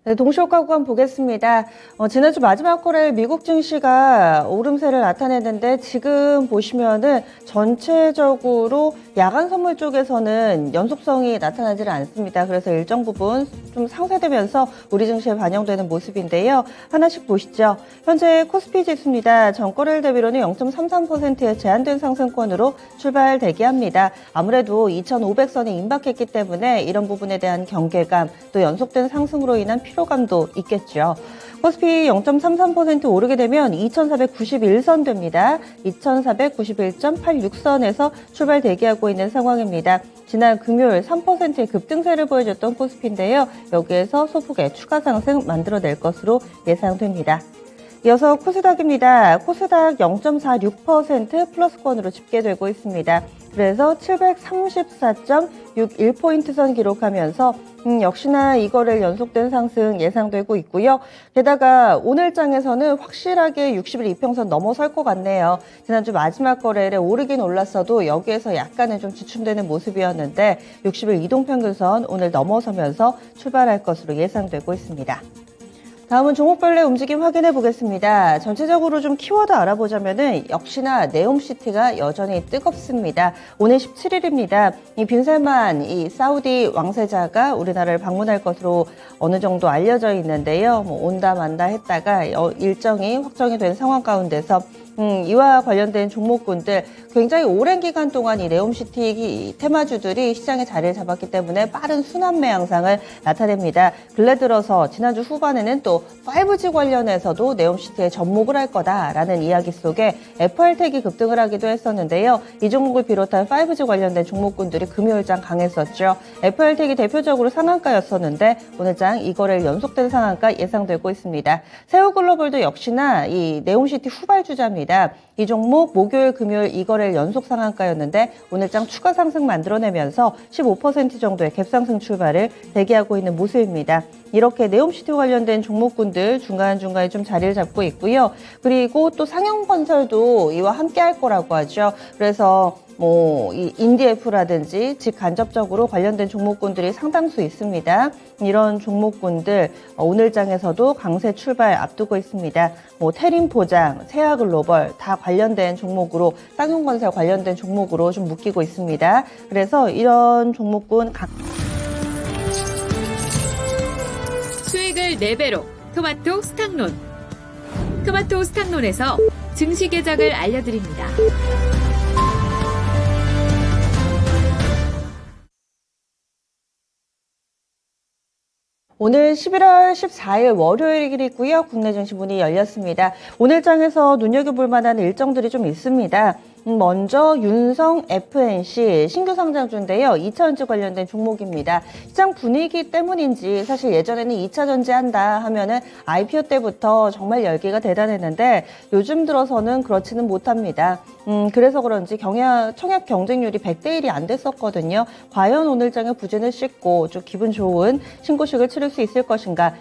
네, 동시효과 구간 보겠습니다. 지난주 마지막 거래일 미국 증시가 오름세를 나타냈는데 지금 보시면은 전체적으로 야간 선물 쪽에서는 연속성이 나타나지는 않습니다. 그래서 일정 부분 좀 상쇄되면서 우리 증시에 반영되는 모습인데요. 하나씩 보시죠. 현재 코스피 지수입니다. 전거래일 대비로는 0.33%의 제한된 상승권으로 출발 대기합니다. 아무래도 2,500선이 임박했기 때문에 이런 부분에 대한 경계감, 또 연속된 상승으로 인한 피로감도 있겠죠. 코스피 0.33% 오르게 되면 2,491선 됩니다. 2,491.86선에서 출발 대기하고 있는 상황입니다. 지난 금요일 3%의 급등세를 보여줬던 코스피인데요. 여기에서 소폭의 추가 상승 만들어낼 것으로 예상됩니다. 이어서 코스닥입니다. 코스닥 0.46% 플러스권으로 집계되고 있습니다. 그래서 734.61포인트 선 기록하면서 역시나 이거를 연속된 상승 예상되고 있고요. 게다가 오늘 장에서는 확실하게 60일 이평선 넘어설 것 같네요. 지난주 마지막 거래일에 오르긴 올랐어도 여기에서 약간은 좀 주춤되는 모습이었는데 60일 이동평균선 오늘 넘어서면서 출발할 것으로 예상되고 있습니다. 다음은 종목별의 움직임 확인해 보겠습니다. 전체적으로 좀 키워드 알아보자면은 역시나 네옴시티가 여전히 뜨겁습니다. 오늘 17일입니다. 이 빈살만 이 사우디 왕세자가 우리나라를 방문할 것으로 어느 정도 알려져 있는데요. 온다 만다 했다가 일정이 확정이 된 상황 가운데서 이와 관련된 종목군들 굉장히 오랜 기간 동안 이 네옴시티 테마주들이 시장에 자리를 잡았기 때문에 빠른 순환매 양상을 나타냅니다. 근래 들어서 지난주 후반에는 또 5G 관련해서도 네옴시티에 접목을 할 거다라는 이야기 속에 FR텍이 급등을 하기도 했었는데요. 이 종목을 비롯한 5G 관련된 종목군들이 금요일장 강했었죠. FR텍이 대표적으로 상한가였었는데 오늘장 이거를 연속된 상한가 예상되고 있습니다. 세우글로벌도 역시나 이 네옴시티 후발주자입니다. 이 종목 목요일, 금요일 이거래일 연속 상한가였는데 오늘장 추가 상승 만들어내면서 15% 정도의 갭상승 출발을 대기하고 있는 모습입니다. 이렇게 네옴시티 관련된 종목군들 중간중간에 좀 자리를 잡고 있고요. 그리고 또 상용건설도 이와 함께 할 거라고 하죠. 그래서 이 인디에프라든지 직간접적으로 관련된 종목군들이 상당수 있습니다. 이런 종목군들 오늘장에서도 강세 출발 앞두고 있습니다. 테림포장, 세아글로벌 다 관련된 종목으로 쌍용건설 관련된 종목으로 좀 묶이고 있습니다. 그래서 이런 종목군 수익을 4배로 토마토 스탁론. 토마토 스탁론에서 증시 계작을 알려드립니다. 오늘 11월 14일 월요일이고요. 국내 증시 문이 열렸습니다. 오늘 장에서 눈여겨볼 만한 일정들이 좀 있습니다. 먼저 윤성 FNC 신규 상장주인데요. 2차전지 관련된 종목입니다. 시장 분위기 때문인지 사실 예전에는 2차전지 한다 하면은 IPO 때부터 정말 열기가 대단했는데 요즘 들어서는 그렇지는 못합니다. 그래서 그런지 청약 경쟁률이 100대 1이 안 됐었거든요. 과연 오늘장에 부진을 씻고 좀 기분 좋은 신고식을 치를 수 있을 것인가.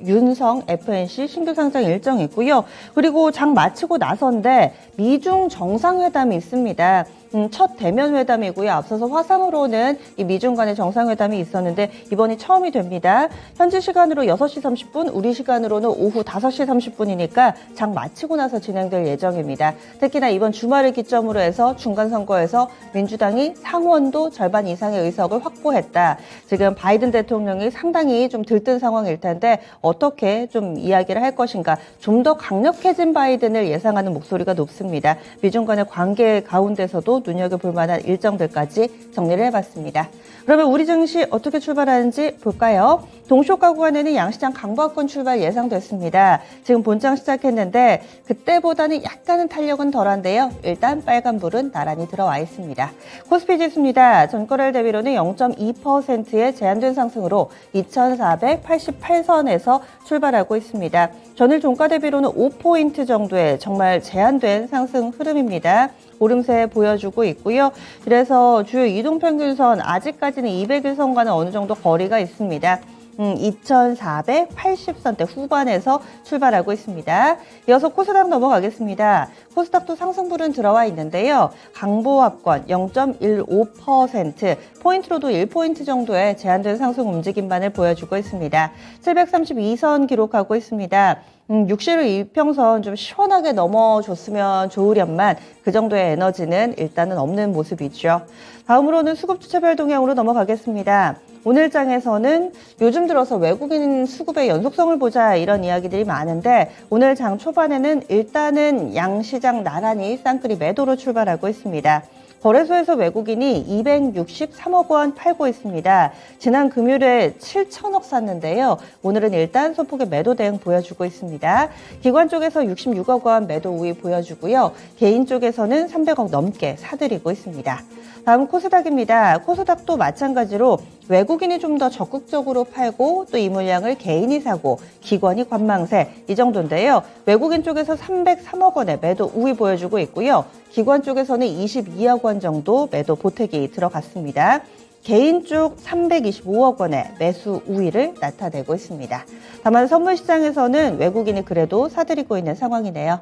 윤성 FNC 신규 상장 일정이고요. 그리고 장 마치고 나선데 미중 정상회담이 있습니다. 첫 대면 회담이고요. 앞서서 화상으로는 이 미중 간의 정상회담이 있었는데 이번이 처음이 됩니다. 현지 시간으로 6시 30분, 우리 시간으로는 오후 5시 30분이니까 장 마치고 나서 진행될 예정입니다. 특히나 이번 주말을 기점으로 해서 중간선거에서 민주당이 상원도 절반 이상의 의석을 확보했다. 지금 바이든 대통령이 상당히 좀 들뜬 상황일 텐데 어떻게 좀 이야기를 할 것인가. 좀 더 강력해진 바이든을 예상하는 목소리가 높습니다. 미중 간의 관계 가운데서도 눈여겨볼 만한 일정들까지 정리를 해봤습니다. 그러면 우리 증시 어떻게 출발하는지 볼까요? 동시효과 구간에는 양시장 강보합권 출발 예상됐습니다. 지금 본장 시작했는데 그때보다는 약간은 탄력은 덜한데요. 일단 빨간불은 나란히 들어와 있습니다. 코스피 지수입니다. 전거래일 대비로는 0.2%의 제한된 상승으로 2,488선에서 출발하고 있습니다. 전일 종가 대비로는 5포인트 정도의 정말 제한된 상승 흐름입니다. 오름세 보여주고 있고요. 그래서 주요 이동평균선 아직까지는 200일선과는 어느 정도 거리가 있습니다. 2,480선대 후반에서 출발하고 있습니다. 이어서 코스닥 넘어가겠습니다. 코스닥도 상승분은 들어와 있는데요. 강보합권 0.15%, 포인트로도 1포인트 정도의 제한된 상승 움직임만을 보여주고 있습니다. 732선 기록하고 있습니다. 60일 이평선 좀 시원하게 넘어줬으면 좋으련만 그 정도의 에너지는 일단은 없는 모습이죠. 다음으로는 수급주체별 동향으로 넘어가겠습니다. 오늘 장에서는 요즘 들어서 외국인 수급의 연속성을 보자 이런 이야기들이 많은데 오늘 장 초반에는 일단은 양시장 나란히 쌍끌이 매도로 출발하고 있습니다. 거래소에서 외국인이 263억 원 팔고 있습니다. 지난 금요일에 7천억 샀는데요. 오늘은 일단 소폭의 매도 대응 보여주고 있습니다. 기관 쪽에서 66억 원 매도 우위 보여주고요. 개인 쪽에서는 300억 넘게 사들이고 있습니다. 다음 코스닥입니다. 코스닥도 마찬가지로 외국인이 좀 더 적극적으로 팔고 또 이 물량을 개인이 사고 기관이 관망세 이 정도인데요. 외국인 쪽에서 303억 원의 매도 우위 보여주고 있고요. 기관 쪽에서는 22억 원 정도 매도 보태기 들어갔습니다. 개인 쪽 325억 원의 매수 우위를 나타내고 있습니다. 다만 선물 시장에서는 외국인이 그래도 사들이고 있는 상황이네요.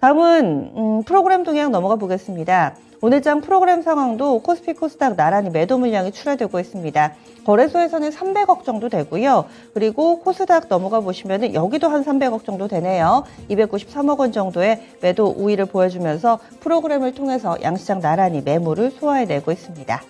다음은 프로그램 동향 넘어가 보겠습니다. 오늘 장 프로그램 상황도 코스피 코스닥 나란히 매도 물량이 출하되고 있습니다. 거래소에서는 300억 정도 되고요. 그리고 코스닥 넘어가 보시면 여기도 한 300억 정도 되네요. 293억 원 정도의 매도 우위를 보여주면서 프로그램을 통해서 양시장 나란히 매물을 소화해내고 있습니다.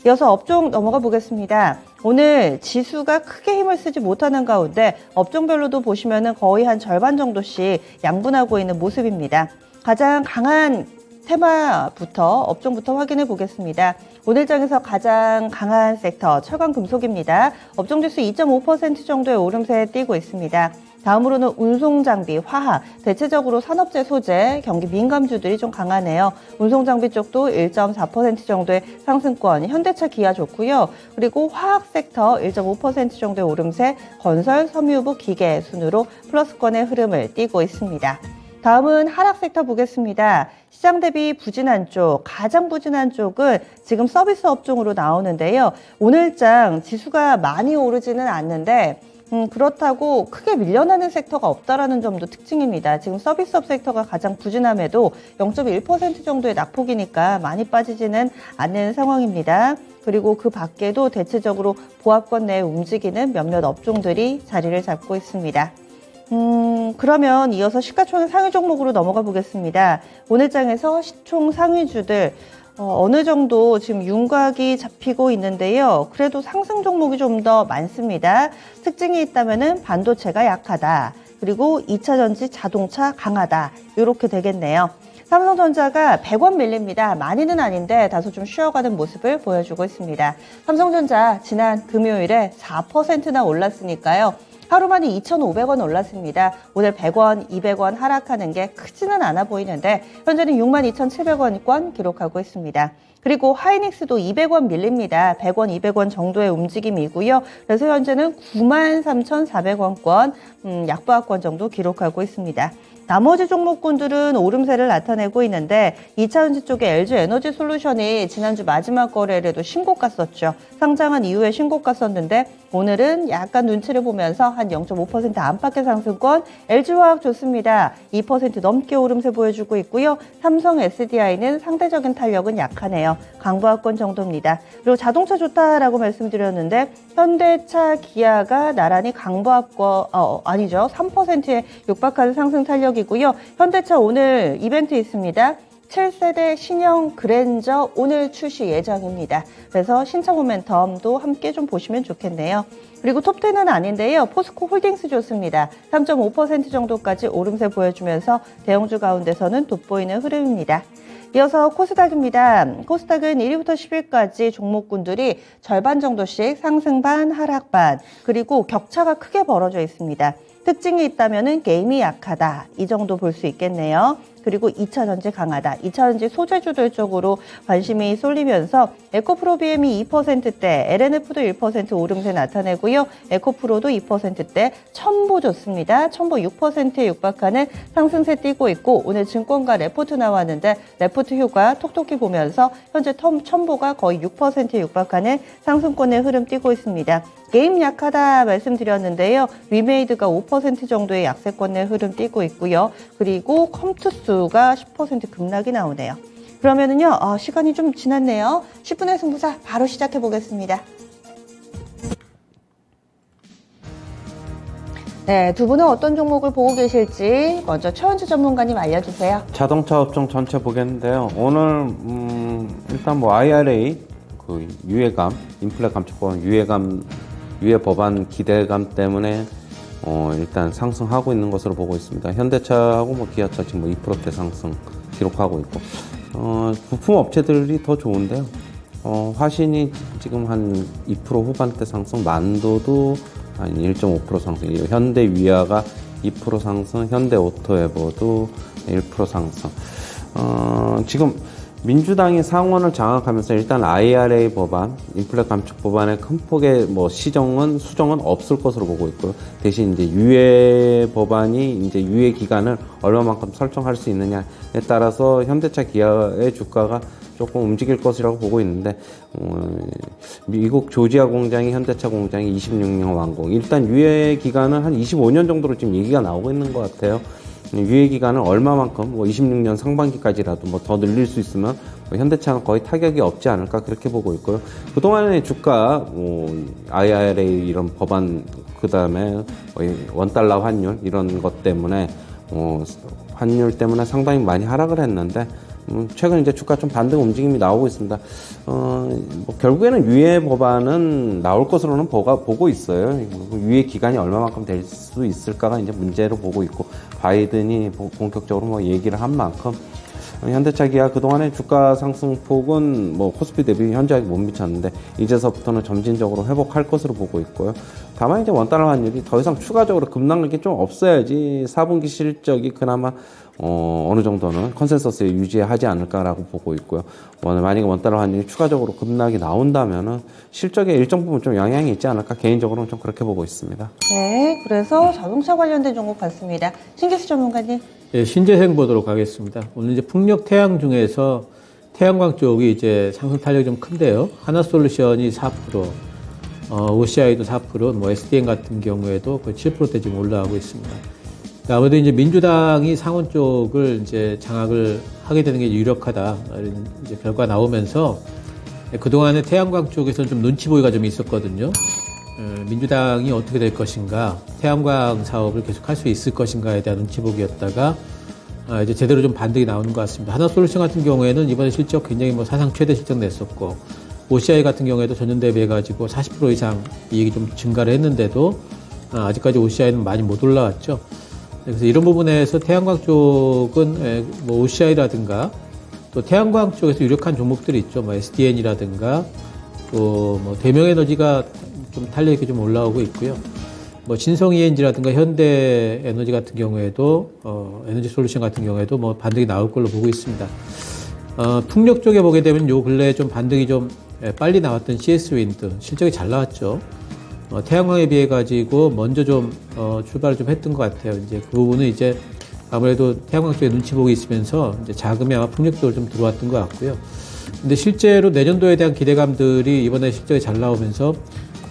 이어서 업종 넘어가 보겠습니다. 오늘 지수가 크게 힘을 쓰지 못하는 가운데 업종별로도 보시면 거의 한 절반 정도씩 양분하고 있는 모습입니다. 가장 강한 테마부터 업종부터 확인해 보겠습니다. 오늘 장에서 가장 강한 섹터 철강금속입니다. 업종지수 2.5% 정도의 오름세에 뛰고 있습니다. 다음으로는 운송장비, 화학, 대체적으로 산업재 소재, 경기 민감주들이 좀 강하네요. 운송장비 쪽도 1.4% 정도의 상승권, 현대차, 기아 좋고요. 그리고 화학 섹터 1.5% 정도의 오름세, 건설, 섬유부, 기계 순으로 플러스권의 흐름을 띠고 있습니다. 다음은 하락 섹터 보겠습니다. 시장 대비 부진한 쪽, 가장 부진한 쪽은 지금 서비스 업종으로 나오는데요. 오늘장 지수가 많이 오르지는 않는데 그렇다고 크게 밀려나는 섹터가 없다라는 점도 특징입니다. 지금 서비스업 섹터가 가장 부진함에도 0.1% 정도의 낙폭이니까 많이 빠지지는 않는 상황입니다. 그리고 그 밖에도 대체적으로 보합권 내에 움직이는 몇몇 업종들이 자리를 잡고 있습니다. 그러면 이어서 시가총액 상위 종목으로 넘어가 보겠습니다. 오늘 장에서 시총 상위주들 어느 정도 지금 윤곽이 잡히고 있는데요. 그래도 상승 종목이 좀 더 많습니다. 특징이 있다면은 반도체가 약하다. 그리고 2차 전지 자동차 강하다. 이렇게 되겠네요. 삼성전자가 100원 밀립니다. 많이는 아닌데 다소 좀 쉬어가는 모습을 보여주고 있습니다. 삼성전자 지난 금요일에 4%나 올랐으니까요. 하루 만에 2,500원 올랐습니다. 오늘 100원, 200원 하락하는 게 크지는 않아 보이는데 현재는 62,700원권 기록하고 있습니다. 그리고 하이닉스도 200원 밀립니다. 100원, 200원 정도의 움직임이고요. 그래서 현재는 93,400원권 약보합권 정도 기록하고 있습니다. 나머지 종목군들은 오름세를 나타내고 있는데 2차전지 쪽에 LG에너지솔루션이 지난주 마지막 거래일에도 신고가 썼죠. 상장한 이후에 신고가 썼는데 오늘은 약간 눈치를 보면서 한 0.5% 안팎의 상승권, LG화학 좋습니다. 2% 넘게 오름세 보여주고 있고요. 삼성 SDI는 상대적인 탄력은 약하네요. 강보합권 정도입니다. 그리고 자동차 좋다라고 말씀드렸는데 현대차, 기아가 나란히 강보합권, 아니죠. 3%에 육박하는 상승 탄력이고요. 현대차 오늘 이벤트 있습니다. 7세대 신형 그랜저 오늘 출시 예정입니다. 그래서 신차 모멘텀도 함께 좀 보시면 좋겠네요. 그리고 톱10은 아닌데요. 포스코 홀딩스 좋습니다. 3.5% 정도까지 오름세 보여주면서 대형주 가운데서는 돋보이는 흐름입니다. 이어서 코스닥입니다. 코스닥은 1위부터 10위까지 종목군들이 절반 정도씩 상승 반, 하락 반, 그리고 격차가 크게 벌어져 있습니다. 특징이 있다면은 게임이 약하다. 이 정도 볼 수 있겠네요. 그리고 2차전지 강하다. 2차전지 소재주들 쪽으로 관심이 쏠리면서 에코프로 BM이 2%대, LNF도 1% 오름세 나타내고요. 에코프로도 2%대, 첨보 좋습니다. 첨보 6%에 육박하는 상승세 띄고 있고 오늘 증권가 레포트 나왔는데 레포트 효과 톡톡히 보면서 현재 첨보가 거의 6%에 육박하는 상승권의 흐름 띄고 있습니다. 게임 약하다 말씀드렸는데요. 위메이드가 5% 정도의 약세권의 흐름 띄고 있고요. 그리고 컴투스가 10% 급락이 나오네요. 그러면은요, 시간이 좀 지났네요. 10분의 승부사 바로 시작해 보겠습니다. 네, 두 분은 어떤 종목을 보고 계실지 먼저 최원주 전문가님 알려주세요. 자동차 업종 전체 보겠는데요. 오늘 일단 뭐 IRA 그 유예감, 인플레 감축법 유예 법안 기대감 때문에 일단 상승하고 있는 것으로 보고 있습니다. 현대차하고 뭐 기아차 지금 뭐 2%대 상승 기록하고 있고 부품 업체들이 더 좋은데요. 화신이 지금 한 2% 후반대 상승, 만도도 한 1.5% 상승, 현대 위아가 2% 상승, 현대 오토에버도 1% 상승. 지금 민주당이 상원을 장악하면서 일단 IRA 법안, 인플레 감축 법안의 큰 폭의 뭐 수정은 없을 것으로 보고 있고요. 대신 이제 유예 법안이 이제 유예 기간을 얼마만큼 설정할 수 있느냐에 따라서 현대차 기아의 주가가 조금 움직일 것이라고 보고 있는데, 미국 조지아 공장이 현대차 공장이 26년 완공. 일단 유예 기간은 한 25년 정도로 지금 얘기가 나오고 있는 것 같아요. 유예 기간을 얼마만큼, 26년 상반기까지라도 더 늘릴 수 있으면 현대차는 거의 타격이 없지 않을까 그렇게 보고 있고요. 그동안의 주가, IRA 이런 법안, 그 다음에 $1 환율 이런 것 때문에, 환율 때문에 상당히 많이 하락을 했는데, 최근 이제 주가 좀 반등 움직임이 나오고 있습니다. 결국에는 유예 법안은 나올 것으로는 보고 있어요. 유예 기간이 얼마만큼 될 수 있을까가 이제 문제로 보고 있고, 바이든이 본격적으로 얘기를 한 만큼, 현대차 기아 그동안의 주가 상승폭은 코스피 대비 현저하게 못 미쳤는데, 이제서부터는 점진적으로 회복할 것으로 보고 있고요. 다만 이제 $1 환율이 더 이상 추가적으로 급락력이 좀 없어야지 4분기 실적이 그나마 어느 정도는 컨센서스에 유지하지 않을까라고 보고 있고요. 만약에 $1 환율이 추가적으로 급락이 나온다면은 실적에 일정 부분 좀 영향이 있지 않을까 개인적으로는 좀 그렇게 보고 있습니다. 네, 그래서 자동차 관련된 종목 봤습니다. 신기수 전문가님. 네, 신재생 보도록 하겠습니다. 오늘 이제 풍력 태양 중에서 태양광 쪽이 이제 상승 탄력이 좀 큰데요. 하나솔루션이 4%, OCI도 4%, SDN 같은 경우에도 거의 7%대 지금 올라가고 있습니다. 아무래도 이제 민주당이 상원 쪽을 이제 장악을 하게 되는 게 유력하다. 이런 이제 결과 나오면서 그동안에 태양광 쪽에서는 좀 눈치 보기가 좀 있었거든요. 민주당이 어떻게 될 것인가, 태양광 사업을 계속 할 수 있을 것인가에 대한 눈치 보기였다가 이제 제대로 좀 반등이 나오는 것 같습니다. 하나솔루션 같은 경우에는 이번에 실적 굉장히 사상 최대 실적 냈었고, OCI 같은 경우에도 전년 대비해가지고 40% 이상 이익이 좀 증가를 했는데도 아직까지 OCI는 많이 못 올라왔죠. 그래서 이런 부분에서 태양광 쪽은 OCI라든가 또 태양광 쪽에서 유력한 종목들이 있죠. SDN이라든가 또 대명에너지가 좀 탄력이 좀 올라오고 있고요. 진성 ENG라든가 현대 에너지 같은 경우에도 에너지 솔루션 같은 경우에도 반등이 나올 걸로 보고 있습니다. 풍력 쪽에 보게 되면 요 근래에 좀 반등이 좀 빨리 나왔던 CS 윈드 실적이 잘 나왔죠. 태양광에 비해 가지고 먼저 좀 출발을 좀 했던 것 같아요. 이제 그 부분은 이제 아무래도 태양광 쪽에 눈치 보고 있으면서 이제 자금이 아마 풍력 쪽으로 좀 들어왔던 것 같고요. 근데 실제로 내년도에 대한 기대감들이 이번에 실적이 잘 나오면서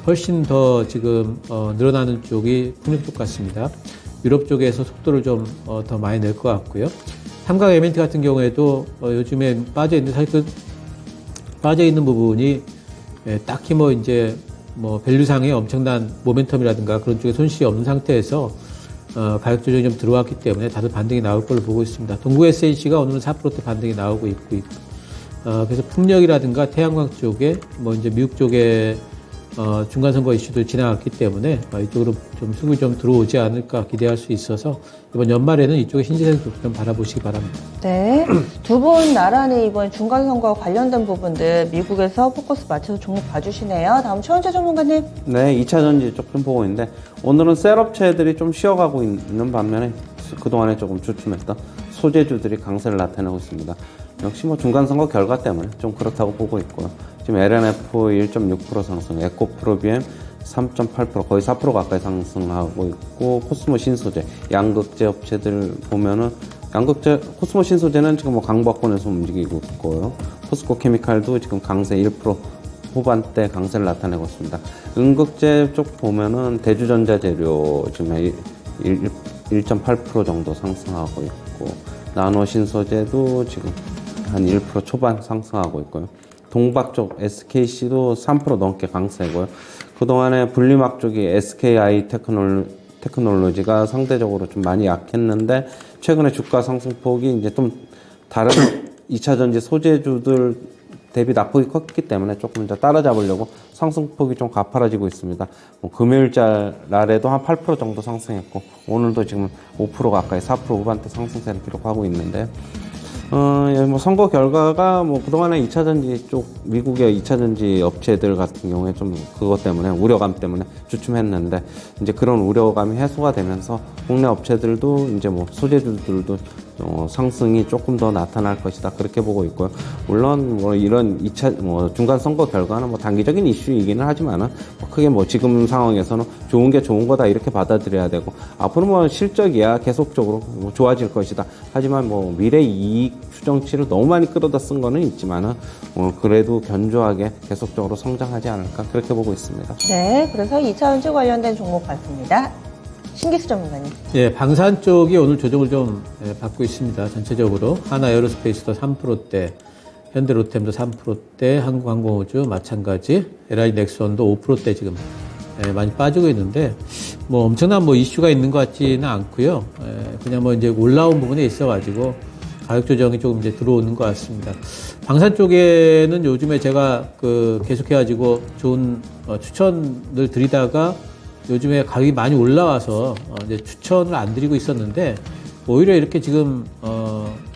훨씬 더 지금 늘어나는 쪽이 풍력 쪽 같습니다. 유럽 쪽에서 속도를 좀 더 많이 낼 것 같고요. 삼각 M&T 같은 경우에도 요즘에 사실 빠져 있는 부분이 딱히 이제 밸류상의 엄청난 모멘텀이라든가 그런 쪽에 손실이 없는 상태에서 가격 조정이 좀 들어왔기 때문에 다들 반등이 나올 걸로 보고 있습니다. 동구 SNC가 오늘은 4%대 반등이 나오고 있고, 그래서 풍력이라든가 태양광 쪽에 이제 미국 쪽에 중간 선거 이슈도 지나갔기 때문에 이쪽으로 좀 수급이 좀 들어오지 않을까 기대할 수 있어서 이번 연말에는 이쪽에 신재생도 좀 바라보시기 바랍니다. 네. 두 분 나란히 이번 중간선거와 관련된 부분들 미국에서 포커스 맞춰서 종목 봐주시네요. 다음 최원재 전문가님. 네, 2차 전지 쪽 좀 보고 있는데 오늘은 셀업체들이 좀 쉬어가고 있는 반면에 그동안에 조금 주춤했던 소재주들이 강세를 나타내고 있습니다. 역시 뭐 중간선거 결과 때문에 좀 그렇다고 보고 있고요. 지금 LNF 1.6% 상승, 에코프로비엠 3.8% 거의 4% 가까이 상승하고 있고, 코스모 신소재, 양극재 업체들 보면은 코스모 신소재는 지금 뭐 강박권에서 움직이고 있고요. 포스코 케미칼도 지금 강세 1% 후반대 강세를 나타내고 있습니다. 음극재 쪽 보면은 대주전자재료 지금 1.8% 정도 상승하고 있고, 나노 신소재도 지금 한 1% 초반 상승하고 있고요. 동박 쪽 SKC도 3% 넘게 강세고요. 그동안에 분리막 쪽이 SKI 테크놀로지가 상대적으로 좀 많이 약했는데 최근에 주가 상승폭이 이제 좀 다른 2차 전지 소재주들 대비 낙폭이 컸기 때문에 조금 이제 따라잡으려고 상승폭이 좀 가파라지고 있습니다. 금요일날에도 한 8% 정도 상승했고 오늘도 지금 5% 가까이 4% 후반대 상승세를 기록하고 있는데 뭐 선거 결과가 뭐 그동안에 2차 전지 쪽 미국의 2차 전지 업체들 같은 경우에 좀 그것 때문에 우려감 때문에 주춤했는데 이제 그런 우려감이 해소가 되면서 국내 업체들도 이제 뭐 소재주들도 상승이 조금 더 나타날 것이다 그렇게 보고 있고요. 물론 뭐 이런 2차 뭐 중간 선거 결과는 뭐 단기적인 이슈이기는 하지만은 뭐 크게 뭐 지금 상황에서는 좋은 게 좋은 거다 이렇게 받아들여야 되고 앞으로 뭐 실적이야 계속적으로 뭐 좋아질 것이다. 하지만 뭐 미래 이익 추정치를 너무 많이 끌어다 쓴 거는 있지만은 그래도 견조하게 계속적으로 성장하지 않을까 그렇게 보고 있습니다. 네. 그래서 2차 전지 관련된 종목 봤습니다. 신기수 전문가님. 예, 방산 쪽이 오늘 조정을 좀 받고 있습니다. 전체적으로 하나 에어로스페이스도 3%대, 현대로템도 3%대, 한국항공우주 마찬가지, LI 넥슨도 5%대 지금 많이 빠지고 있는데 뭐 엄청난 뭐 이슈가 있는 것 같지는 않고요. 그냥 뭐 이제 올라온 부분에 있어가지고 가격 조정이 조금 이제 들어오는 것 같습니다. 방산 쪽에는 요즘에 제가 계속해가지고 좋은 추천을 드리다가 요즘에 가격이 많이 올라와서 이제 추천을 안 드리고 있었는데 오히려 이렇게 지금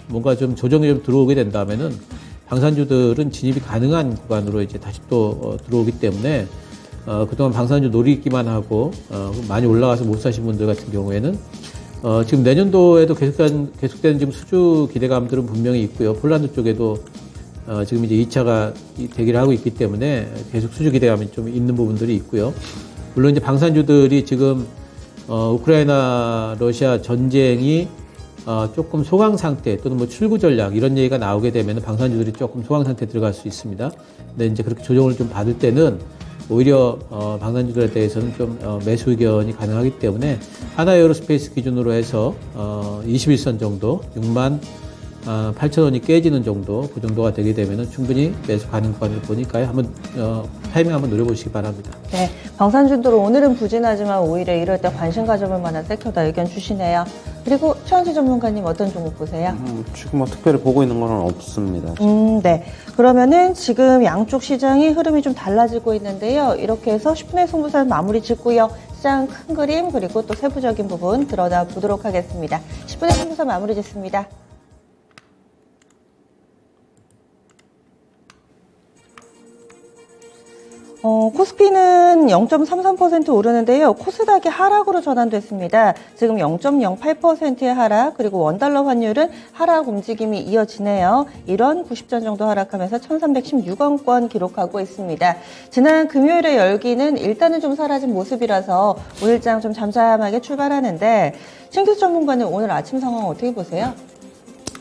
뭔가 좀 조정이 좀 들어오게 된다면은 방산주들은 진입이 가능한 구간으로 이제 다시 또 들어오기 때문에 그동안 방산주 노리기만 하고 많이 올라가서 못 사신 분들 같은 경우에는 지금 내년도에도 계속되는 지금 수주 기대감들은 분명히 있고요. 폴란드 쪽에도 지금 이제 2차가 대기를 하고 있기 때문에 계속 수주 기대감이 좀 있는 부분들이 있고요. 물론 이제 방산주들이 지금 우크라이나 러시아 전쟁이 조금 소강 상태 또는 뭐 출구 전략 이런 얘기가 나오게 되면 방산주들이 조금 소강 상태에 들어갈 수 있습니다. 근데 이제 그렇게 조정을 좀 받을 때는 오히려 방산주들에 대해서는 좀 매수 의견이 가능하기 때문에 하나 에어로스페이스 기준으로 해서 21선 정도 6만 8,000원이 깨지는 정도 그 정도가 되게 되면 충분히 매수 가능 구간을 보니까요. 한번 타이밍 한번 노려보시기 바랍니다. 네, 방산주들 오늘은 부진하지만 오히려 이럴 때 관심 가져볼 만한 섹터다 의견 주시네요. 그리고 최원재 전문가님 어떤 종목 보세요? 지금 뭐 특별히 보고 있는 건 없습니다. 네. 그러면은 지금 양쪽 시장이 흐름이 좀 달라지고 있는데요. 이렇게 해서 10분의 승부선 마무리 짓고요. 시장 큰 그림 그리고 또 세부적인 부분 들여다 보도록 하겠습니다. 10분의 승부선 마무리 짓습니다. 코스피는 0.33% 오르는데요. 코스닥이 하락으로 전환됐습니다. 지금 0.08%의 하락, 그리고 원달러 환율은 하락 움직임이 이어지네요. 1원 90전 정도 하락하면서 1316원권 기록하고 있습니다. 지난 금요일에 열기는 일단은 좀 사라진 모습이라서 오늘장 좀 잠잠하게 출발하는데 신규수 전문가는 오늘 아침 상황 어떻게 보세요?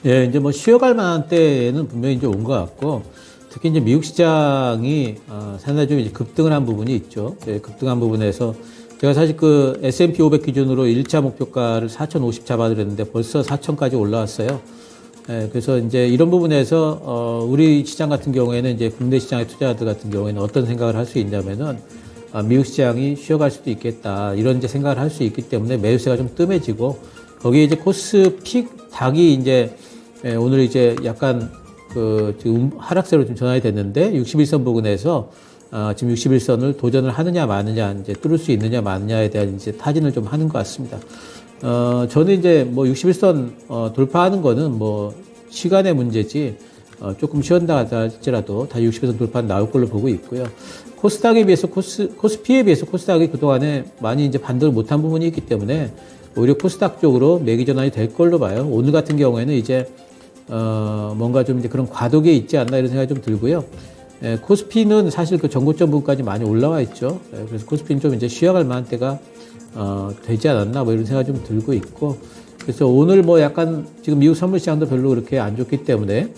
예, 이제 뭐 쉬어갈 만한 때는 분명히 이제 온 것 같고 특히 이제 미국 시장이 상당히 좀 이제 급등을 한 부분이 있죠. 예, 급등한 부분에서 제가 사실 S&P 500 기준으로 1차 목표가를 4,050 잡아드렸는데 벌써 4,000까지 올라왔어요. 예, 그래서 이제 이런 부분에서 우리 시장 같은 경우에는 이제 국내 시장의 투자자들 같은 경우에는 어떤 생각을 할 수 있냐면은 미국 시장이 쉬어갈 수도 있겠다 이런 이제 생각을 할 수 있기 때문에 매수세가 좀 뜸해지고 거기에 이제 코스피 닥이 이제 오늘 이제 약간 지금 하락세로 좀 전환이 됐는데 61선 부근에서 지금 61선을 도전을 하느냐 마느냐, 이제 뚫을 수 있느냐 마느냐에 대한 이제 타진을 좀 하는 것 같습니다. 저는 이제 뭐 61선 돌파하는 거는 뭐 시간의 문제지, 조금 쉬었다 할지라도 다 60선 돌파는 나올 걸로 보고 있고요. 코스닥에 비해서 코스피에 비해서 코스닥이 그동안에 많이 이제 반등을 못한 부분이 있기 때문에 오히려 코스닥 쪽으로 매기 전환이 될 걸로 봐요. 오늘 같은 경우에는 이제 뭔가 좀 이제 그런 과도기에 있지 않나 이런 생각이 좀 들고요. 코스피는 사실 그 전고점 부분까지 많이 올라와 있죠. 그래서 코스피는 좀 이제 쉬어갈 만한 때가 되지 않았나 뭐 이런 생각이 좀 들고 있고, 그래서 오늘 뭐 약간 지금 미국 선물 시장도 별로 그렇게 안 좋기 때문에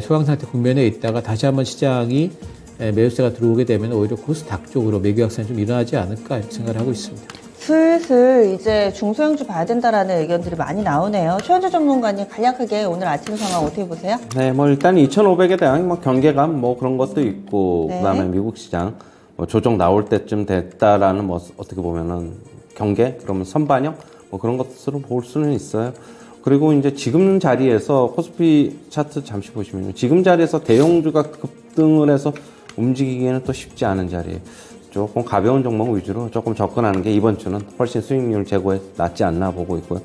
소강 상태 국면에 있다가 다시 한번 시장이 매수세가 들어오게 되면 오히려 코스닥 쪽으로 매기 확산이 좀 일어나지 않을까 이렇게 생각을 하고 있습니다. 슬슬 이제 중소형주 봐야 된다라는 의견들이 많이 나오네요. 최현주 전문가님 간략하게 오늘 아침 상황 어떻게 보세요? 네, 뭐 일단 2,500에 대한 뭐 경계감 뭐 그런 것도 있고, 네. 그다음에 미국 시장 뭐 조정 나올 때쯤 됐다라는 뭐 어떻게 보면은 경계, 그러면 선반영 뭐 그런 것으로 볼 수는 있어요. 그리고 이제 지금 자리에서 코스피 차트 잠시 보시면요, 지금 자리에서 대형주가 급등을 해서 움직이기에는 또 쉽지 않은 자리에 조금 가벼운 종목 위주로 조금 접근하는 게 이번 주는 훨씬 수익률 제고에 낫지 않나 보고 있고요.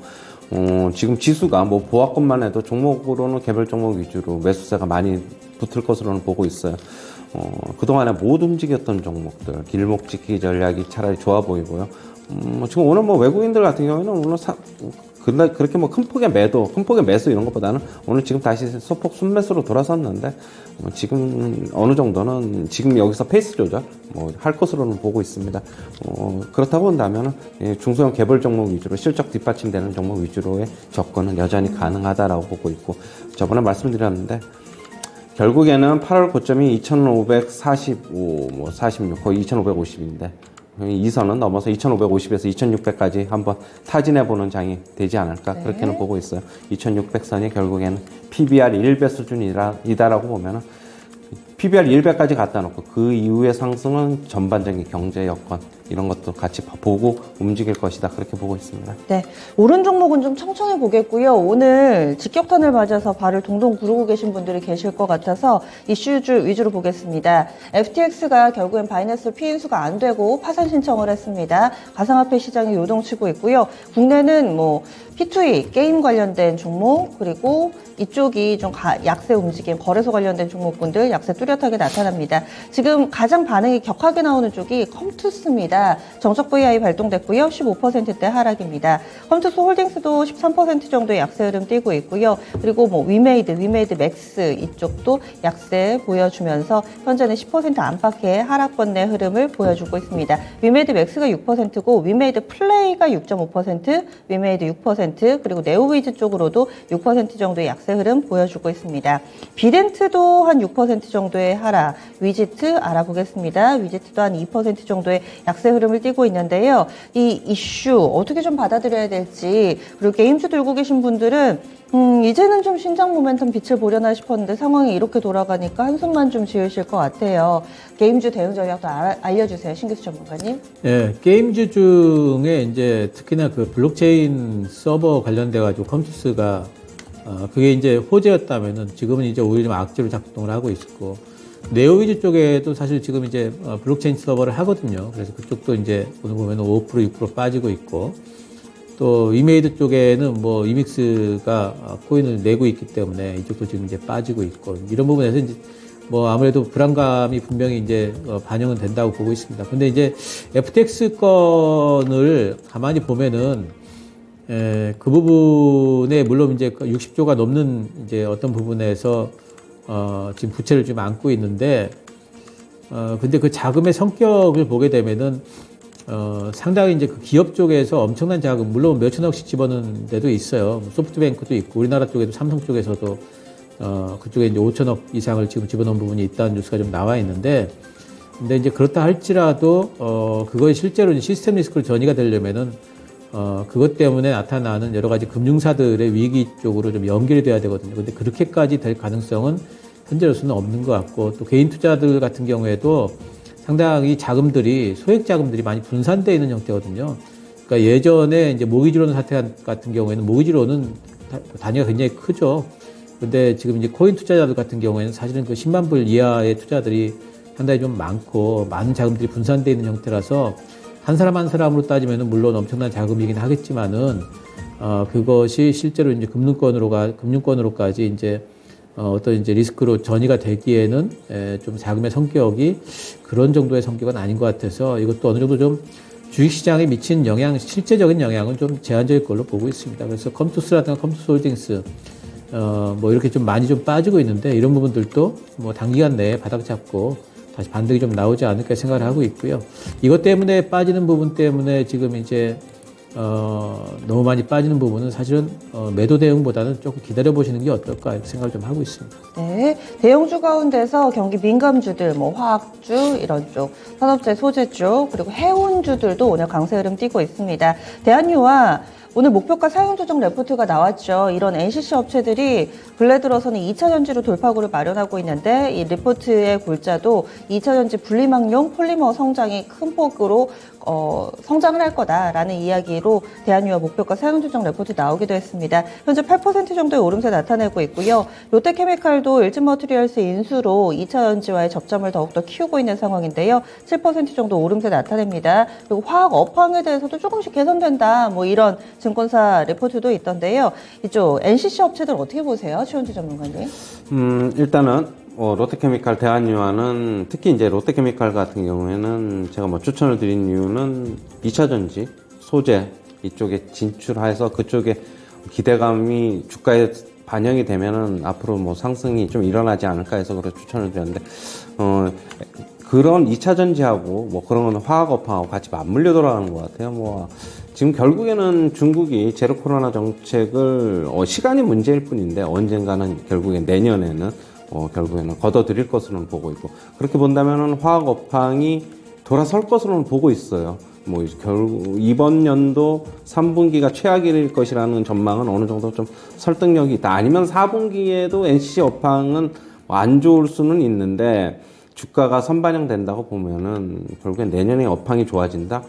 지금 지수가 뭐 보합권만 해도 종목으로는 개별 종목 위주로 매수세가 많이 붙을 것으로는 보고 있어요. 그동안에 못 움직였던 종목들, 길목 지키기 전략이 차라리 좋아 보이고요. 지금 오늘 뭐 외국인들 같은 경우에는 오늘 그렇게 뭐 큰 폭의 매수 이런 것보다는 오늘 지금 다시 소폭 순매수로 돌아섰는데, 지금 어느 정도는 지금 여기서 페이스 조절 뭐 할 것으로는 보고 있습니다. 그렇다고 한다면 중소형 개별 종목 위주로 실적 뒷받침되는 종목 위주로의 접근은 여전히 가능하다라고 보고 있고, 저번에 말씀드렸는데 결국에는 8월 고점이 2,545, 뭐 46, 거의 2,550인데 이 선은 넘어서 2,550에서 2,600까지 한번 타진해보는 장이 되지 않을까, 네. 그렇게는 보고 있어요. 2,600선이 결국에는 PBR 1배 수준이다라고 보면은 PBR 1배까지 갖다 놓고 그 이후의 상승은 전반적인 경제 여건 이런 것도 같이 보고 움직일 것이다, 그렇게 보고 있습니다. 네, 오른 종목은 좀 청청해 보겠고요. 오늘 직격탄을 맞아서 발을 동동 구르고 계신 분들이 계실 것 같아서 이슈주 위주로 보겠습니다. FTX가 결국엔 바이낸스 피인수가 안 되고 파산 신청을 했습니다. 가상화폐 시장이 요동치고 있고요. 국내는 뭐 P2E 게임 관련된 종목, 그리고 이쪽이 좀 약세 움직임, 거래소 관련된 종목군들 약세 뚜렷하게 나타납니다. 지금 가장 반응이 격하게 나오는 쪽이 컴투스입니다. 정적 VI 발동됐고요. 15%대 하락입니다. 컴투스 홀딩스도 13% 정도의 약세 흐름 띄고 있고요. 그리고 뭐 위메이드 맥스 이쪽도 약세 보여주면서 현재는 10% 안팎의 하락권 내 흐름을 보여주고 있습니다. 위메이드 맥스가 6%고 위메이드 플레이가 6.5%, 위메이드 6%, 그리고 네오위즈 쪽으로도 6% 정도의 약세 흐름 보여주고 있습니다. 비덴트도 한 6% 정도의 하락, 위지트 알아보겠습니다. 위지트도 한 2% 정도의 약세 흐름을 띄고 있는데요. 이 이슈 어떻게 좀 받아들여야 될지, 그리고 게임주 들고 계신 분들은 이제는 좀 신장 모멘텀 빛을 보려나 싶었는데 상황이 이렇게 돌아가니까 한숨만 좀 지으실 것 같아요. 게임주 대응 전략도 알려주세요, 신규수 전문가님. 네, 게임주 중에 이제 특히나 그 블록체인 서버 관련돼가지고 컴투스가 그게 이제 호재였다면은 지금은 이제 오히려 좀 악재로 작동을 하고 있고, 네오위즈 쪽에도 사실 지금 이제 블록체인 서버를 하거든요. 그래서 그쪽도 이제 오늘 보면은 5%, 6% 빠지고 있고, 또 위메이드 쪽에는 뭐 이믹스가 코인을 내고 있기 때문에 이쪽도 지금 이제 빠지고 있고, 이런 부분에서 이제 뭐 아무래도 불안감이 분명히 이제 반영은 된다고 보고 있습니다. 근데 이제 FTX 건을 가만히 보면은 그 부분에 물론 이제 60조가 넘는 이제 어떤 부분에서 지금 부채를 좀 안고 있는데, 근데 그 자금의 성격을 보게 되면은 상당히 이제 그 기업 쪽에서 엄청난 자금, 물론 몇천억씩 집어넣는 데도 있어요. 소프트뱅크도 있고, 우리나라 쪽에도 삼성 쪽에서도 그쪽에 이제 5천억 이상을 지금 집어넣은 부분이 있다는 뉴스가 좀 나와 있는데, 근데 이제 그렇다 할지라도 그것이 실제로 시스템 리스크로 전이가 되려면은 그것 때문에 나타나는 여러 가지 금융사들의 위기 쪽으로 좀 연결이 돼야 되거든요. 근데 그렇게까지 될 가능성은 현재로서는 없는 것 같고, 또 개인 투자들 같은 경우에도 상당히 자금들이, 소액 자금들이 많이 분산되어 있는 형태거든요. 그러니까 예전에 이제 모기지로는 사태 같은 경우에는 모기지로는 단위가 굉장히 크죠. 근데 지금 이제 코인 투자자들 같은 경우에는 사실은 그 10만 불 이하의 투자들이 상당히 좀 많고 많은 자금들이 분산되어 있는 형태라서 한 사람 한 사람으로 따지면은 물론 엄청난 자금이긴 하겠지만은 그것이 실제로 이제 금융권으로까지 이제 어떤 이제 리스크로 전이가 되기에는 좀 자금의 성격이 그런 정도의 성격은 아닌 것 같아서 이것도 어느 정도 좀 주식시장에 미친 영향, 실제적인 영향은 좀 제한적일 걸로 보고 있습니다. 그래서 컴투스라든가 컴투스홀딩스, 뭐 이렇게 좀 많이 좀 빠지고 있는데 이런 부분들도 뭐 단기간 내에 바닥 잡고 다시 반등이 좀 나오지 않을까 생각을 하고 있고요. 이것 때문에 빠지는 부분 때문에 지금 이제 너무 많이 빠지는 부분은 사실은 매도 대응보다는 조금 기다려 보시는 게 어떨까 이렇게 생각을 좀 하고 있습니다. 네, 대형주 가운데서 경기 민감주들, 뭐 화학주 이런 쪽, 산업재 소재 쪽, 그리고 해운주들도 오늘 강세 흐름 띄고 있습니다. 대한유화 오늘 목표가 사용 조정 레포트가 나왔죠. 이런 NCC 업체들이 근래 들어서는 2차전지로 돌파구를 마련하고 있는데 이 리포트의 골자도 2차전지 분리막용 폴리머 성장이 큰 폭으로 성장을 할 거다라는 이야기로 대한유화 목표가 사용 조정 레포트 나오기도 했습니다. 현재 8% 정도의 오름세 나타내고 있고요. 롯데케미칼도 일진머티리얼스 인수로 2차전지와의 접점을 더욱더 키우고 있는 상황인데요. 7% 정도 오름세 나타냅니다. 그리고 화학 업황에 대해서도 조금씩 개선된다. 뭐 이런 증권사 리포트도 있던데요. 이쪽 NCC 업체들 어떻게 보세요? 최원주 전문가님. 일단은 롯데케미칼, 대한유화는 특히 이제 롯데케미칼 같은 경우에는 제가 뭐 추천을 드린 이유는 2차전지 소재 이쪽에 진출해서 그쪽에 기대감이 주가에 반영이 되면은 앞으로 뭐 상승이 좀 일어나지 않을까 해서 그래 추천을 드렸는데 그런 2차전지하고 뭐 그런 건 화학업하고 같이 맞물려 돌아가는 것 같아요. 뭐 지금 결국에는 중국이 제로 코로나 정책을 시간이 문제일 뿐인데 언젠가는 결국엔 내년에는 결국에는 걷어들일 것으로는 보고 있고 그렇게 본다면은 화학업황이 돌아설 것으로는 보고 있어요. 뭐 결국 이번 연도 3분기가 최악일 것이라는 전망은 어느 정도 좀 설득력이 있다. 아니면 4분기에도 NCC 업황은 안 좋을 수는 있는데 주가가 선반영된다고 보면은 결국엔 내년에 업황이 좋아진다.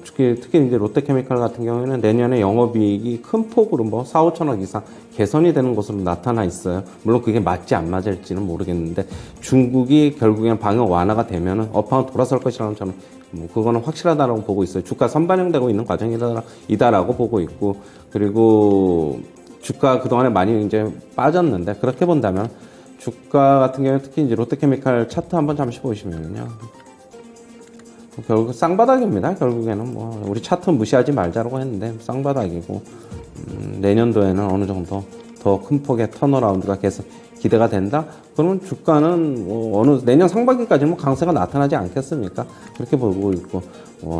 특히 이제 롯데케미칼 같은 경우에는 내년에 영업이익이 큰 폭으로 뭐 4, 5천억 이상 개선이 되는 것으로 나타나 있어요. 물론 그게 맞지 안 맞을지는 모르겠는데 중국이 결국엔 방역 완화가 되면은 업황은 돌아설 것이라는 저는 뭐 그거는 확실하다라고 보고 있어요. 주가 선반영되고 있는 과정이다라고 보고 있고 그리고 주가 그동안에 많이 이제 빠졌는데 그렇게 본다면 주가 같은 경우에 특히 이제 롯데케미칼 차트 한번 잠시 보시면요. 결국 쌍바닥입니다. 결국에는 뭐 우리 차트 무시하지 말자라고 했는데 쌍바닥이고 내년도에는 어느 정도 더 큰 폭의 턴어라운드가 계속 기대가 된다. 그러면 주가는 뭐 내년 상반기까지는 강세가 나타나지 않겠습니까? 그렇게 보고 있고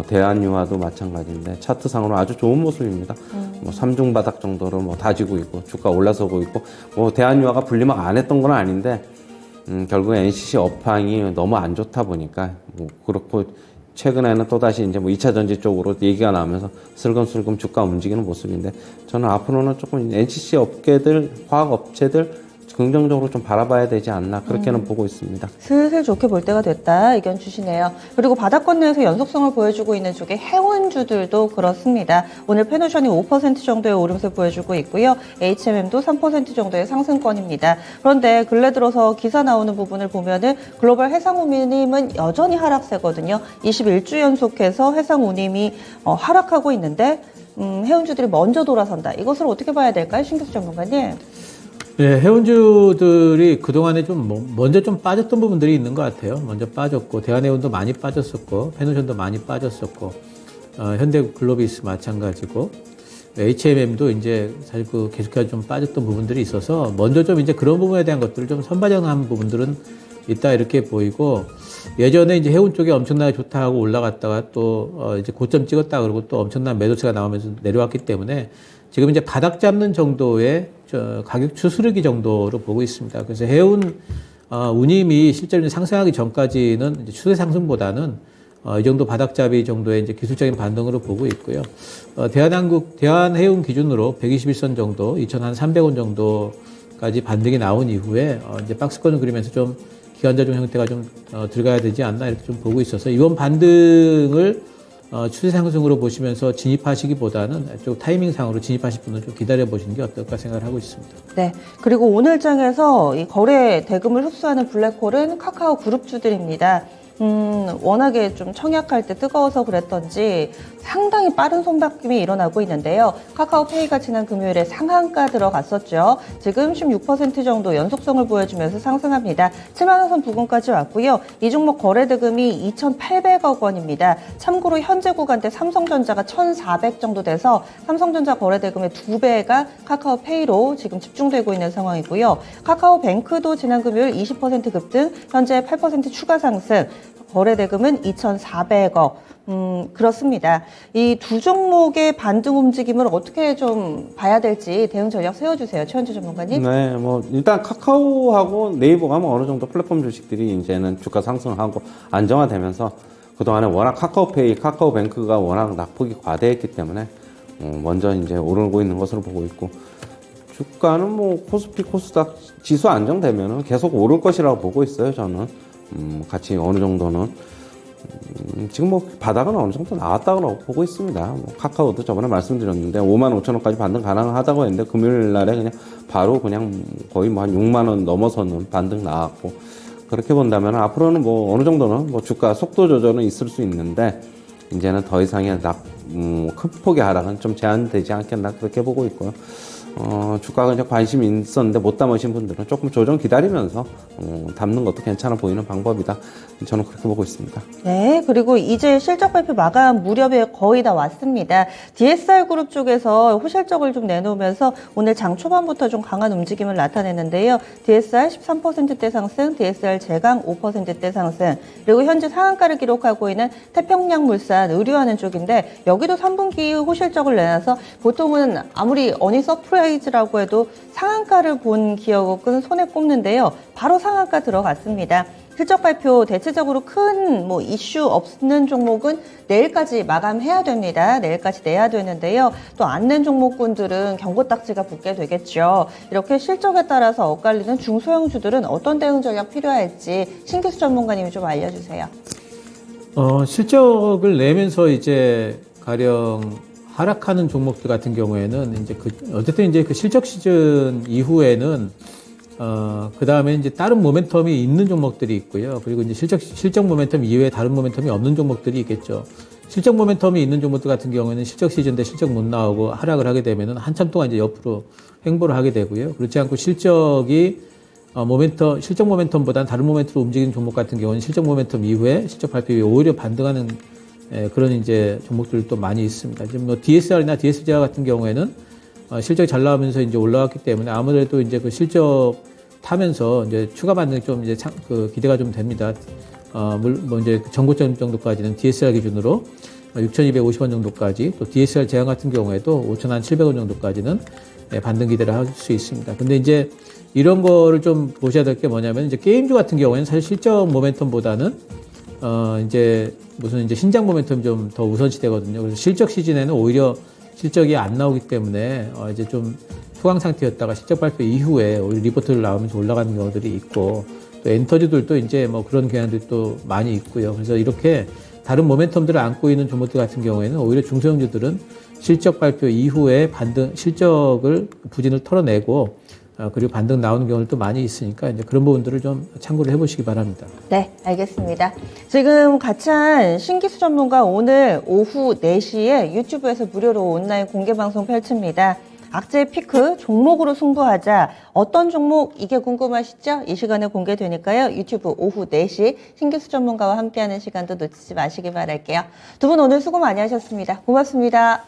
대한유화도 마찬가지인데 차트상으로 아주 좋은 모습입니다. 뭐 3중 바닥 정도로 뭐 다지고 있고 주가 올라서고 있고 뭐 대한유화가 분리막 안 했던 건 아닌데 결국에 NCC 업황이 너무 안 좋다 보니까 뭐 그렇고 최근에는 또다시 이제 뭐 2차 전지 쪽으로 얘기가 나오면서 슬금슬금 주가 움직이는 모습인데 저는 앞으로는 조금 NCC 업계들, 화학 업체들 긍정적으로 좀 바라봐야 되지 않나 그렇게는 보고 있습니다. 슬슬 좋게 볼 때가 됐다 의견 주시네요. 그리고 바닥권 내에서 연속성을 보여주고 있는 쪽에 해운주들도 그렇습니다. 오늘 페노션이 5% 정도의 오름세 보여주고 있고요. HMM도 3% 정도의 상승권입니다. 그런데 근래 들어서 기사 나오는 부분을 보면은 글로벌 해상운임은 여전히 하락세거든요. 21주 연속해서 해상운임이 하락하고 있는데 해운주들이 먼저 돌아선다. 이것을 어떻게 봐야 될까요? 신교수 전문가님. 네, 해운주들이 그동안에 먼저 좀 빠졌던 부분들이 있는 것 같아요. 먼저 빠졌고, 대한해운도 많이 빠졌었고, 페노션도 많이 빠졌었고, 현대글로비스 마찬가지고, HMM도 이제 사실 계속해서 좀 빠졌던 부분들이 있어서, 먼저 좀 이제 그런 부분에 대한 것들을 좀 선반영한 부분들은 있다 이렇게 보이고, 예전에 이제 해운 쪽이 엄청나게 좋다 하고 올라갔다가 또, 이제 고점 찍었다 그러고 또 엄청난 매도세가 나오면서 내려왔기 때문에, 지금 이제 바닥 잡는 정도의 가격 추스르기 정도로 보고 있습니다. 그래서 해운 운임이 실제로 상승하기 전까지는 이제 추세 상승보다는 이 정도 바닥잡이 정도의 이제 기술적인 반등으로 보고 있고요. 대한해운 기준으로 121선 정도, 2,300원 정도까지 반등이 나온 이후에 이제 박스권을 그리면서 좀 기관자종 형태가 좀 들어가야 되지 않나 이렇게 좀 보고 있어서 이번 반등을 추세 상승으로 보시면서 진입하시기보다는 좀 타이밍상으로 진입하실 분은 좀 기다려 보시는 게 어떨까 생각을 하고 있습니다. 네. 그리고 오늘 장에서 이 거래 대금을 흡수하는 블랙홀은 카카오 그룹주들입니다. 워낙에 좀 청약할 때 뜨거워서 그랬던지 상당히 빠른 손바뀜이 일어나고 있는데요. 카카오페이가 지난 금요일에 상한가 들어갔었죠. 지금 16% 정도 연속성을 보여주면서 상승합니다. 7만 원 선 부근까지 왔고요. 이 종목 거래 대금이 2,800억 원입니다. 참고로 현재 구간대 삼성전자가 1,400 정도 돼서 삼성전자 거래 대금의 2배가 카카오페이로 지금 집중되고 있는 상황이고요. 카카오뱅크도 지난 금요일 20% 급등, 현재 8% 추가 상승. 거래 대금은 2,400억. 그렇습니다. 이 두 종목의 반등 움직임을 어떻게 좀 봐야 될지 대응 전략 세워주세요. 최현주 전문가님. 네, 뭐 일단 카카오하고 네이버가 뭐 어느 정도 플랫폼 주식들이 이제는 주가 상승하고 안정화되면서 그동안에 워낙 카카오페이, 카카오뱅크가 워낙 낙폭이 과대했기 때문에 먼저 이제 오르고 있는 것으로 보고 있고, 주가는 뭐 코스피, 코스닥 지수 안정되면은 계속 오를 것이라고 보고 있어요. 저는 같이 어느 정도는 지금 뭐 바닥은 어느 정도 나왔다고 보고 있습니다. 뭐 카카오도 저번에 말씀드렸는데 5만 5천 원까지 반등 가능하다고 했는데 금요일 날에 그냥 바로 그냥 거의 뭐 한 6만 원 넘어서는 반등 나왔고, 그렇게 본다면 앞으로는 뭐 어느 정도는 뭐 주가 속도 조절은 있을 수 있는데 이제는 더 이상의 큰 폭의 하락은 좀 제한되지 않겠나 그렇게 보고 있고요. 주가가 이제 관심이 있었는데 못 담으신 분들은 조금 조정 기다리면서 담는 것도 괜찮아 보이는 방법이다. 저는 그렇게 보고 있습니다. 네, 그리고 이제 실적 발표 마감 무렵에 거의 다 왔습니다. DSR 그룹 쪽에서 호실적을 좀 내놓으면서 오늘 장 초반부터 좀 강한 움직임을 나타냈는데요. DSR 13%대 상승, DSR 제강 5%대 상승, 그리고 현재 상한가를 기록하고 있는 태평양물산 의류하는 쪽인데 여기도 3분기 호실적을 내놔서 보통은 아무리 어닝 서프라이즈라고 해도 상한가를 본 기업은 손에 꼽는데요. 바로 상한가 들어갔습니다. 실적 발표 대체적으로 큰 뭐 이슈 없는 종목은 내일까지 마감해야 됩니다. 내일까지 내야 되는데요. 또 안 낸 종목군들은 경고 딱지가 붙게 되겠죠. 이렇게 실적에 따라서 엇갈리는 중소형주들은 어떤 대응 전략 필요할지 신기수 전문가님이 좀 알려주세요. 실적을 내면서 이제 가령 하락하는 종목들 같은 경우에는 이제 어쨌든 이제 그 실적 시즌 이후에는 그 다음에 이제 다른 모멘텀이 있는 종목들이 있고요. 그리고 이제 실적 모멘텀 이외에 다른 모멘텀이 없는 종목들이 있겠죠. 실적 모멘텀이 있는 종목들 같은 경우에는 실적 시즌 때 실적 못 나오고 하락을 하게 되면은 한참 동안 이제 옆으로 횡보를 하게 되고요. 그렇지 않고 실적 모멘텀보다는 다른 모멘텀으로 움직이는 종목 같은 경우는 실적 모멘텀 이후에 실적 발표 이후에 오히려 반등하는 그런 이제 종목들도 많이 있습니다. 지금 뭐 DSR이나 DSGR 같은 경우에는 실적이 잘 나오면서 이제 올라왔기 때문에 아무래도 이제 그 실적 타면서 이제 추가 반등이 좀 이제 기대가 좀 됩니다. 뭐 이제 전고점 정도까지는 DSR 기준으로 6,250원 정도까지, 또 DSR 제한 같은 경우에도 5,700원 정도까지는 반등 기대를 할 수 있습니다. 근데 이제 이런 거를 좀 보셔야 될 게 뭐냐면 이제 게임주 같은 경우에는 사실 실적 모멘텀보다는 이제 무슨 이제 신장 모멘텀이 좀 더 우선시 되거든요. 그래서 실적 시즌에는 오히려 실적이 안 나오기 때문에 이제 좀 소강 상태였다가 실적 발표 이후에 오히려 리포트를 나오면서 올라가는 경우들이 있고, 또 엔터주들도 이제 뭐 그런 경향들이 또 많이 있고요. 그래서 이렇게 다른 모멘텀들을 안고 있는 종목들 같은 경우에는 오히려 중소형주들은 실적 발표 이후에 실적을 부진을 털어내고 그리고 반등 나오는 경우도 많이 있으니까 이제 그런 부분들을 좀 참고를 해보시기 바랍니다. 네, 알겠습니다. 지금 같이 한 신기수 전문가 오늘 오후 4시에 유튜브에서 무료로 온라인 공개 방송 펼칩니다. 악재의 피크, 종목으로 승부하자. 어떤 종목 이게 궁금하시죠? 이 시간에 공개되니까요. 유튜브 오후 4시 신기수 전문가와 함께하는 시간도 놓치지 마시기 바랄게요. 두 분 오늘 수고 많이 하셨습니다. 고맙습니다.